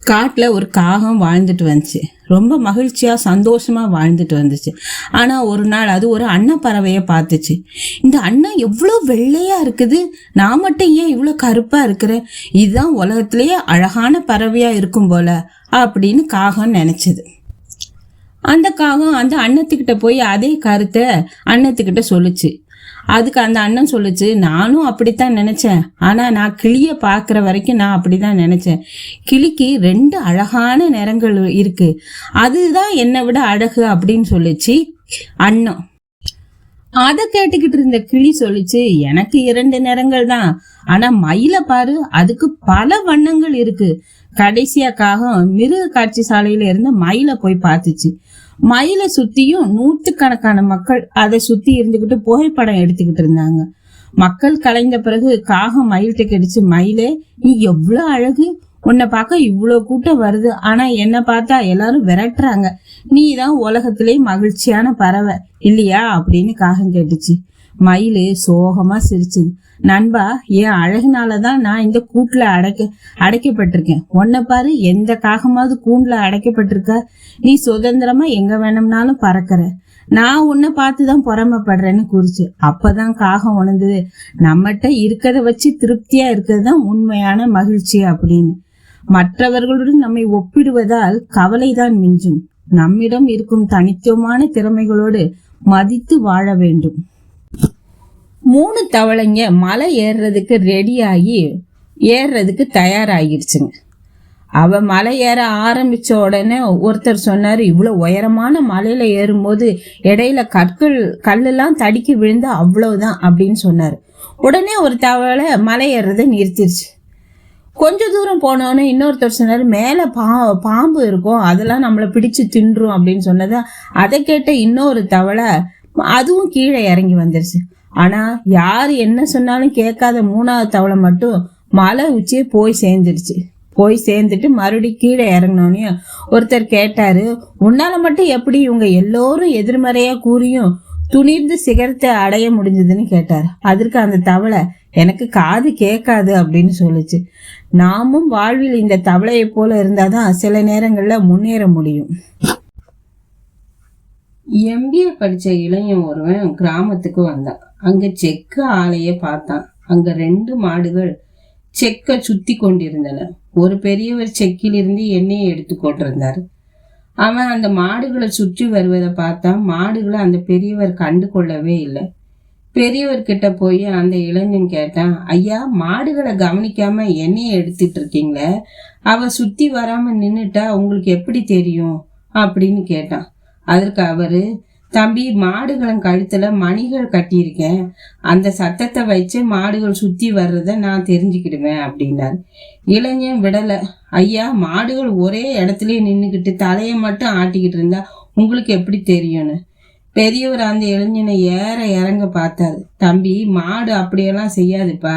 காட்டில் ஒரு காகம் வாழ்ந்துட்டு வந்துச்சு. ரொம்ப மகிழ்ச்சியாக சந்தோஷமாக வாழ்ந்துட்டு வந்துச்சு. ஆனால் ஒரு நாள் அது ஒரு அன்னப்பறவையை பார்த்துச்சு. இந்த அன்னம் எவ்வளோ வெள்ளையாக இருக்குது, நான் மட்டும் ஏன் இவ்வளோ கருப்பாக இருக்கிறேன், இதுதான் உலகத்திலேயே அழகான பறவையாக இருக்கும் போல அப்படின்னு காகம் நினச்சிது. அந்த காகம் அந்த அன்னத்துக்கிட்ட போய் அதே கருத்தை அன்னத்துக்கிட்ட சொல்லுச்சு. அதுக்கு அந்த அண்ணன் சொல்லுச்சு, நானும் அப்படித்தான் நினைச்சேன், ஆனா நான் கிளிய பாக்குற வரைக்கும் நான் அப்படிதான் நினைச்சேன். கிளிக்கு 2 அழகான நிறங்கள் இருக்கு, அதுதான் என்னை விட அழகு அப்படின்னு சொல்லிச்சு அண்ணன். அதை கேட்டுக்கிட்டு இருந்த கிளி சொல்லிச்சு, எனக்கு 2 நிறங்கள் தான், ஆனா மயில பாரு, அதுக்கு பல வண்ணங்கள் இருக்கு. கடைசியா காகம் மிருக காட்சி சாலையில இருந்த மயில போய் பார்த்துச்சு. மயிலை சுத்தியும் 100கணக்கான மக்கள் அதை சுத்தி இருந்துகிட்டு புகைப்படம் எடுத்துக்கிட்டு இருந்தாங்க. மக்கள் கலைந்த பிறகு காகம் மயில்கிட்ட கிடைச்சு, மயிலே நீ எவ்வளவு அழகு, உன்னை பார்க்க இவ்வளவு கூட்டம் வருது, ஆனா என்ன பார்த்தா எல்லாரும் விரட்டுறாங்க, நீ தான் உலகத்திலே மகிழ்ச்சியான பறவை இல்லையா அப்படின்னு காகம் கேட்டுச்சு. மயிலு சோகமா சிரிச்சுது. நண்பா, என் அழகுனாலதான் நான் இந்த கூட்டுல அடைக்கப்பட்டிருக்கேன். உன்னை பாரு, எந்த காகமாவது கூண்டுல அடைக்கப்பட்டிருக்க, நீ சுதந்திரமா எங்க வேணும்னாலும் பறக்கிற, நான் உன்னை பார்த்துதான் பொறாமைப்படுறேன்னு கூறிச்சு. அப்பதான் காகம் உணர்ந்தது, நம்மகிட்ட இருக்கிறத வச்சு திருப்தியா இருக்கிறது தான் உண்மையான மகிழ்ச்சி அப்படின்னு. மற்றவர்களுடன் நம்மை ஒப்பிடுவதால் கவலைதான் மிஞ்சும். நம்மிடம் இருக்கும் தனித்துவமான திறமைகளோடு மதித்து வாழ வேண்டும். 3 தவளைங்க மலை ஏறுறதுக்கு ஏறுறதுக்கு தயாராகிருச்சுங்க. அவ மலை ஏற ஆரம்பிச்ச உடனே ஒருத்தர் சொன்னாரு, இவ்வளவு உயரமான மலையில ஏறும்போது இடையில கல்லெல்லாம் தடுக்கி விழுந்தா அவ்வளவுதான் அப்படின்னு சொன்னாரு. உடனே ஒரு தவளை மலை ஏறுறதை நிறுத்திருச்சு. கொஞ்ச தூரம் போனோன்னு இன்னொருத்தர் சொன்னாரு, மேல பாம்பு இருக்கும், அதெல்லாம் நம்மளை பிடிச்சு தின்றும் அப்படின்னு சொன்னதா அதை கேட்ட இன்னொரு தவளை அதுவும் கீழே இறங்கி வந்துருச்சு. ஆனா யாரு என்ன சொன்னாலும் கேட்காத 3வது தவளை மட்டும் மலை உச்சியே போய் சேர்ந்துட்டு மறுபடியும் கீழே இறங்கினோன்னே ஒருத்தர் கேட்டாரு, உன்னால மட்டும் எப்படி இவங்க எல்லோரும் எதிர்மறையா கூறியும் துணிந்து சிகரத்தை அடைய முடிஞ்சதுன்னு கேட்டாரு. அதற்கு அந்த தவளை, எனக்கு காது கேட்காது அப்படின்னு சொல்லுச்சு. நாமும் வாழ்வில் இந்த தவளையை போல இருந்தாதான் சில நேரங்கள்ல முன்னேற முடியும். MBA படிச்ச இளைஞன் ஒருவன் கிராமத்துக்கு வந்தான். அங்க செக்க ஆலைய பார்த்தான். அங்க 2 மாடுகள் செக்க சுத்தி கொண்டிருந்தன. ஒரு பெரியவர் செக்கிலிருந்து எண்ணெயை எடுத்து கொண்டிருந்தாரு. அவன் அந்த மாடுகளை சுற்றி வருவதை பார்த்தான். மாடுகளை அந்த பெரியவர் கண்டு கொள்ளவே இல்லை. பெரியவர்கிட்ட போய் அந்த இளைஞன் கேட்டான், ஐயா, மாடுகளை கவனிக்காம எண்ணெயை எடுத்துட்டு இருக்கீங்களே, அவ சுத்தி வராம நின்னுட்டா உங்களுக்கு எப்படி தெரியும் அப்படின்னு கேட்டான். அதற்கு அவரு, தம்பி, மாடுகளின் கழுத்துல மணிகள் கட்டியிருக்கேன், அந்த சத்தத்தை வச்சு மாடுகள் சுத்தி வர்றத நான் தெரிஞ்சுக்கிடுவேன் அப்படின்னாரு. இளைஞன் விடல, ஐயா, மாடுகள் ஒரே இடத்துலயே நின்னுக்கிட்டு தலையை மட்டும் ஆட்டிக்கிட்டு இருந்தா உங்களுக்கு எப்படி தெரியும்னு. பெரியவர் அந்த இளைஞனை ஏற இறங்க பார்த்தாரு. தம்பி, மாடு அப்படியெல்லாம் செய்யாதுப்பா.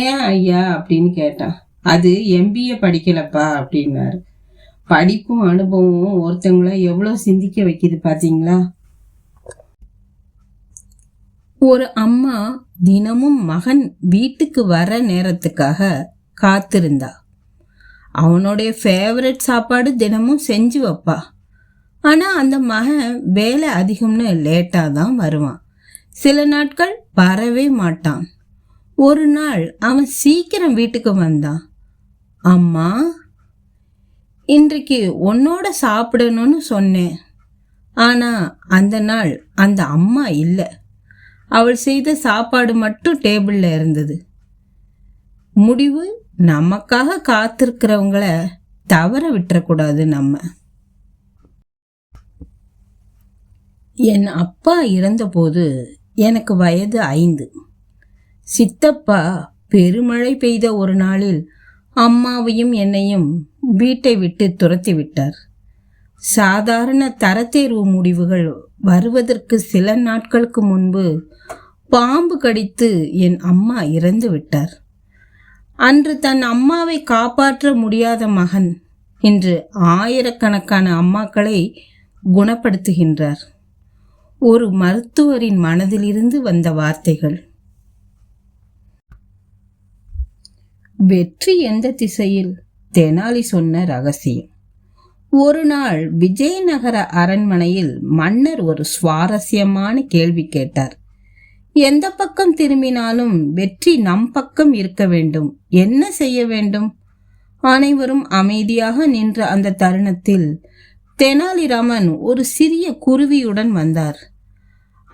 ஏன் ஐயா அப்படின்னு கேட்டான். அது MBA படிக்கலப்பா அப்படின்னாரு. படிப்பும் அனுபவமும் ஒருத்தவங்களை எவ்வளவு சிந்திக்க வைக்குது பாத்தீங்களா. ஒரு அம்மா தினமும் மகன் வீட்டுக்கு வர நேரத்துக்காக காத்திருந்தா. அவனுடைய ஃபேவரட் சாப்பாடு தினமும் செஞ்சு வைப்பா. ஆனா அந்த மகன் வேலை அதிகம்னு லேட்டா தான் வருவான். சில நாட்கள் வரவே மாட்டான். ஒரு நாள் அவன் சீக்கிரம் வீட்டுக்கு வந்தான். அம்மா, இன்றைக்கு உன்னோட சாப்பிடணும்னு சொன்னேன். ஆனா அந்த நாள் அந்த அம்மா இல்லை. அவள் செய்த சாப்பாடு மட்டும் டேபிள்ல இருந்தது. முடிவு, நமக்காக காத்திருக்கிறவங்கள தவற விட்டுறக்கூடாது. நம்ம என் அப்பா இறந்தபோது எனக்கு வயது 5. சித்தப்பா பெருமழை பெய்த ஒரு நாளில் அம்மாவையும் என்னையும் வீட்டை விட்டு துரத்தி விட்டார். சாதாரண தரத்தேர்வு முடிவுகள் வருவதற்கு சில நாட்களுக்கு முன்பு பாம்பு கடித்து என் அம்மா இறந்து விட்டார். அன்று தன் அம்மாவை காப்பாற்ற முடியாத மகன் இன்று ஆயிரக்கணக்கான அம்மாக்களை குணப்படுத்துகின்றார். ஒரு மருத்துவரின் மனதிலிருந்து வந்த வார்த்தைகள். வெற்றி எந்த திசையில், தெனாலி சொன்ன ரகசியம். ஒரு நாள் விஜயநகர அரண்மனையில் மன்னர் ஒரு சுவாரஸ்யமான கேள்வி கேட்டார். எந்த பக்கம் திரும்பினாலும் வெற்றி நம் பக்கம் இருக்க வேண்டும், என்ன செய்ய வேண்டும்? அனைவரும் அமைதியாக நின்ற அந்த தருணத்தில் தெனாலிராமன் ஒரு சிறிய குருவியுடன் வந்தார்.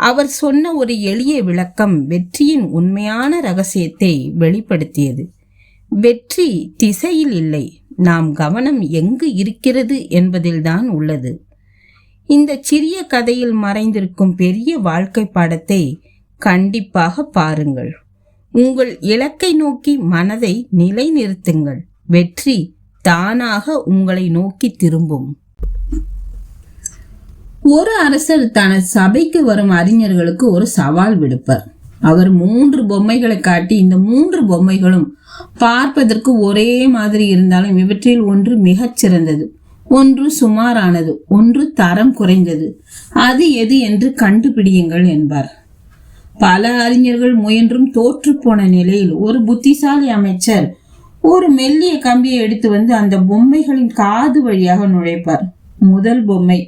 அவர் சொன்ன ஒரு எளிய விளக்கம் வெற்றியின் உண்மையான ரகசியத்தை வெளிப்படுத்தியது. வெற்றி திசையில் இல்லை, நாம் கவனம் எங்கு இருக்கிறது என்பதில்தான் உள்ளது. இந்த சிறிய கதையில் மறைந்திருக்கும் பெரிய வாழ்க்கை பாடத்தை கண்டிப்பாக பாருங்கள். உங்கள் இலக்கை நோக்கி மனதை நிலைநிறுத்துங்கள். வெற்றி தானாக உங்களை நோக்கி திரும்பும். ஒரு அரசர் தனது சபைக்கு வரும் அறிஞர்களுக்கு ஒரு சவால் விடுப்பார். அவர் 3 பொம்மைகளை காட்டி, இந்த 3 பொம்மைகளும் பார்ப்பதற்கு ஒரே மாதிரி இருந்தாலும் இவற்றில் ஒன்று மிகச் சிறந்தது, ஒன்று சுமாரானது, ஒன்று தரம் குறைந்தது. அது எது என்று கண்டுபிடியுங்கள் என்பார். பல அறிஞர்கள் முயன்றும் தோற்று போன நிலையில் ஒரு புத்திசாலி அமைச்சர் ஒரு மெல்லிய கம்பியை எடுத்து வந்து அந்த பொம்மைகளின் காது வழியாக நுழைப்பார். முதல் பொம்மை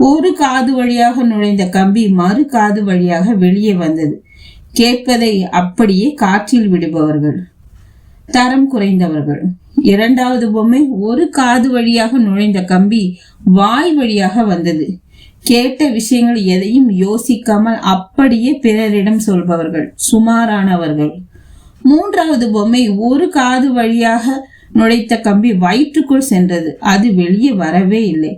ஒரு காது வழியாக நுழைந்த கம்பி மறு காது வழியாக வெளியே வந்தது. கேட்பதை அப்படியே காற்றில் விடுபவர்கள், தரம் குறைந்தவர்கள். இரண்டாவது பொம்மை ஒரு காது வழியாக நுழைந்த கம்பி வாய் வழியாக வந்தது. கேட்ட விஷயங்கள் எதையும் யோசிக்காமல் அப்படியே பிறரிடம் சொல்பவர்கள், சுமாரானவர்கள். மூன்றாவது பொம்மை ஒரு காது வழியாக நுழைத்த கம்பி வயிற்றுக்குள் சென்றது. அது வெளியே வரவே இல்லை.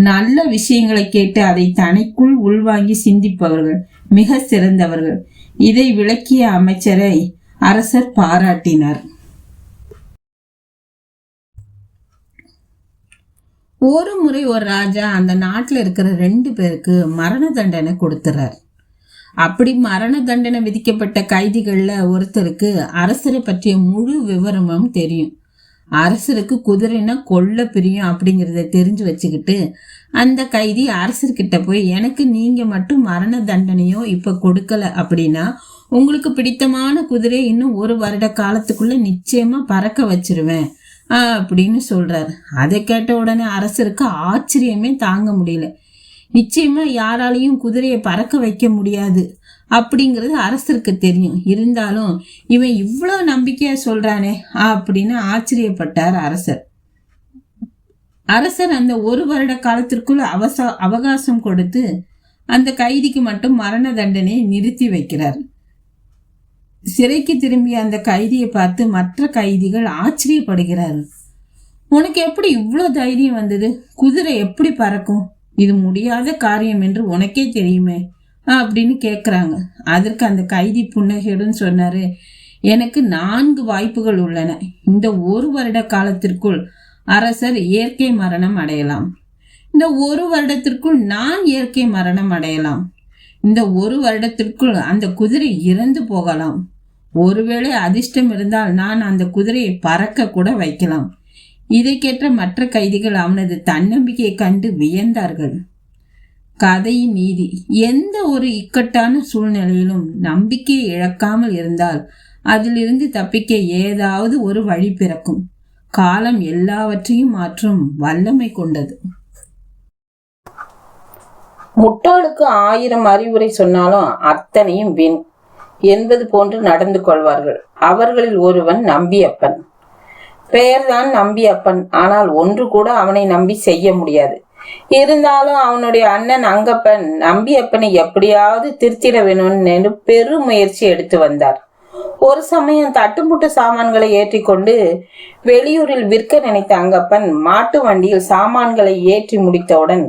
நல்ல விஷயங்களை கேட்டு அதை தனக்குள் உள்வாங்கி சிந்திப்பவர்கள், மிக சிறந்தவர்கள். இதை விளக்கிய அமைச்சரை அரசர் பாராட்டினார். ஒரு முறை ஒரு ராஜா அந்த நாட்டில் இருக்கிற 2 பேருக்கு மரண தண்டனை கொடுத்துறார். அப்படி மரண தண்டனை விதிக்கப்பட்ட கைதிகள்ல ஒருத்தருக்கு அரசரை பற்றிய முழு விவரமும் தெரியும். அரசருக்கு குதிரைனா கொல்ல பிரியும் அப்படிங்கிறத தெரிஞ்சு வச்சுக்கிட்டு அந்த கைதி அரசர்கிட்ட போய், எனக்கு நீங்க மட்டும் மரண தண்டனையோ இப்ப கொடுக்கல அப்படின்னா உங்களுக்கு பிடித்தமான குதிரையை இன்னும் 1 வருட காலத்துக்குள்ள நிச்சயமா பறக்க வச்சிருவேன் அப்படின்னு சொல்றாரு. அதை கேட்ட உடனே அரசருக்கு ஆச்சரியமே தாங்க முடியல. நிச்சயமா யாராலையும் குதிரையை பறக்க வைக்க முடியாது அப்படிங்கிறது அரசருக்கு தெரியும். இருந்தாலும் இவன் இவ்வளவு நம்பிக்கையா சொல்றானே அப்படின்னு ஆச்சரியப்பட்டார் அரசர். அரசர் அந்த 1 வருட காலத்திற்குள் அவகாசம் கொடுத்து அந்த கைதிக்கு மட்டும் மரண தண்டனையை நிறுத்தி வைக்கிறார். சிறைக்கு திரும்பிய அந்த கைதியை பார்த்து மற்ற கைதிகள் ஆச்சரியப்படுகிறார்கள். உனக்கு எப்படி இவ்வளவு தைரியம் வந்தது? குதிரை எப்படி பறக்கும்? இது முடியாத காரியம் என்று உனக்கே தெரியுமே அப்படின்னு கேட்குறாங்க. அதற்கு அந்த கைதி புன்னகையுடன் சொன்னாரு, எனக்கு 4 வாய்ப்புகள் உள்ளன. இந்த 1 வருட காலத்திற்குள் அரசர் இயற்கை மரணம் அடையலாம். இந்த 1 வருடத்திற்குள் நான் இயற்கை மரணம் அடையலாம். இந்த 1 வருடத்திற்குள் அந்த குதிரை இறந்து போகலாம். ஒருவேளை அதிர்ஷ்டம் இருந்தால் நான் அந்த குதிரையை பறக்க கூட வைக்கலாம். இதை கேட்ட மற்ற கைதிகள் அவனது தன்னம்பிக்கையை கண்டு வியந்தார்கள். கதையின் நீதி, எந்த ஒரு இக்கட்டான சூழ்நிலையிலும் நம்பிக்கையை இழக்காமல் இருந்தால் அதிலிருந்து தப்பிக்க ஏதாவது ஒரு வழி பிறக்கும். காலம் எல்லாவற்றையும் மாற்றும் வல்லமை கொண்டது. முட்டாளுக்கு 1000 அறிவுரை சொன்னாலும் அத்தனையும் வீண் என்பது போன்று நடந்து கொள்வார்கள். அவர்களில் ஒருவன் நம்பியப்பன். பெயர்தான் நம்பியப்பன், ஆனால் ஒன்று கூட அவனை நம்பி செய்ய முடியாது. இருந்தாலும் அவனுடைய அண்ணன் அங்கப்பன் நம்பியப்பனை எப்படியாவது திருத்திட வேணும்னு பெரும் முயற்சி எடுத்து வந்தார். ஒரு சமயம் தட்டுமுட்டு சாமான்களை ஏற்றி கொண்டு வெளியூரில் விற்க நினைத்த அங்கப்பன் மாட்டு வண்டியில் சாமான்களை ஏற்றி முடித்தவுடன்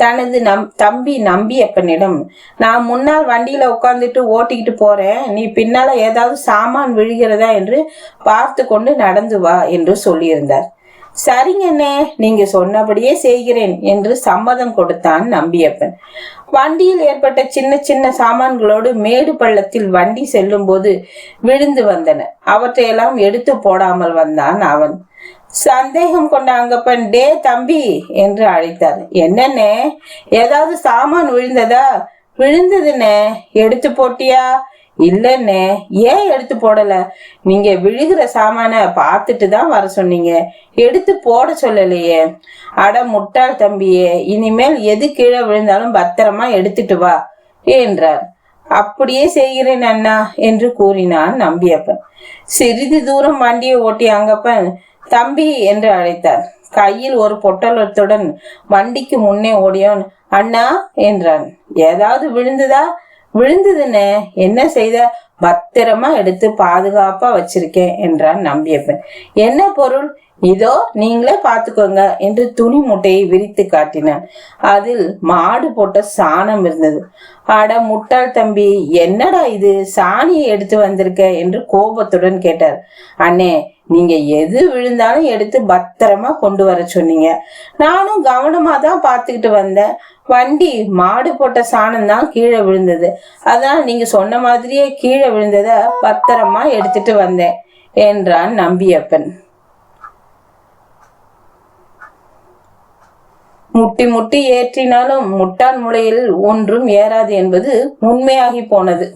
தனது தம்பி நம்பியப்பனிடம், நான் முன்னால் வண்டியில உட்காந்துட்டு ஓட்டிக்கிட்டு போறேன், நீ பின்னால ஏதாவது சாமான் விழுகிறதா என்று பார்த்து கொண்டு நடந்து வா என்று சொல்லியிருந்தார். சரிங்கண்ணே, நீங்க சொன்னபடியே செய்கிறேன் என்று சம்மதம் கொடுத்தான் நம்பியப்பன். வண்டியில் ஏற்பட்ட சின்ன சின்ன சாமான்களோடு மேடு பள்ளத்தில் வண்டி செல்லும் போது விழுந்து வந்தன. அவற்றையெல்லாம் எடுத்து போடாமல் வந்தான் அவன். சந்தேகம் கொண்ட அங்கப்பன், டே தம்பி என்று அழைத்தார். என்னண்ணே, ஏதாவது சாமான் விழுந்ததா? விழுந்ததுண்ணே, எடுத்து போட்டியா இல்லன்னே, ஏன் எடுத்து போடல? நீங்க விழுகிற சாமான பார்த்துட்டு தான் வர சொன்னீங்க, எடுத்து போட சொல்லலையே. அட முட்டாள் தம்பியே, இனிமேல் எது கீழே விழுந்தாலும் பத்திரமா எடுத்துட்டு வா என்றார். அப்படியே செய்கிறேன் அண்ணா என்று கூறினான் நம்பியப்பன். சிறிது தூரம் வண்டியை ஓட்டி அங்கப்பன் தம்பி என்று அழைத்தார். கையில் ஒரு பொட்டலத்துடன் வண்டிக்கு முன்னே ஓடியவன் அண்ணா என்றான். ஏதாவது விழுந்ததா? விழுந்ததுன்னு என்ன செய்த? பத்திரமா எடுத்து பாதுகாப்பா வச்சிருக்கேன் என்றான் நம்பியப்பன். என்ன பொருள்? இதோ நீங்களே பாத்துக்கோங்க என்று துணி மூட்டையை விரித்து காட்டினான். அதில் மாடு போட்ட சாணம் இருந்தது. அட முட்டாள் தம்பி, என்னடா இது, சாணியை எடுத்து வந்திருக்க என்று கோபத்துடன் கேட்டார். அண்ணே, நீங்க எது விழுந்தாலும் எடுத்து பத்திரமா கொண்டு வர சொன்னீங்க. நானும் கவனமா தான் பாத்துக்கிட்டு வந்தேன். வண்டி மாடு போட்ட சாணம் தான் கீழே விழுந்தது. அதான் நீங்க சொன்ன மாதிரியே கீழே விழுந்தத பத்திரமா எடுத்துட்டு வந்தேன் என்றான் நம்பியப்பன். முட்டி முட்டி ஏற்றினாலும் முட்டான் முளையில் ஒன்றும் ஏறாது என்பது உண்மையாகி போனது.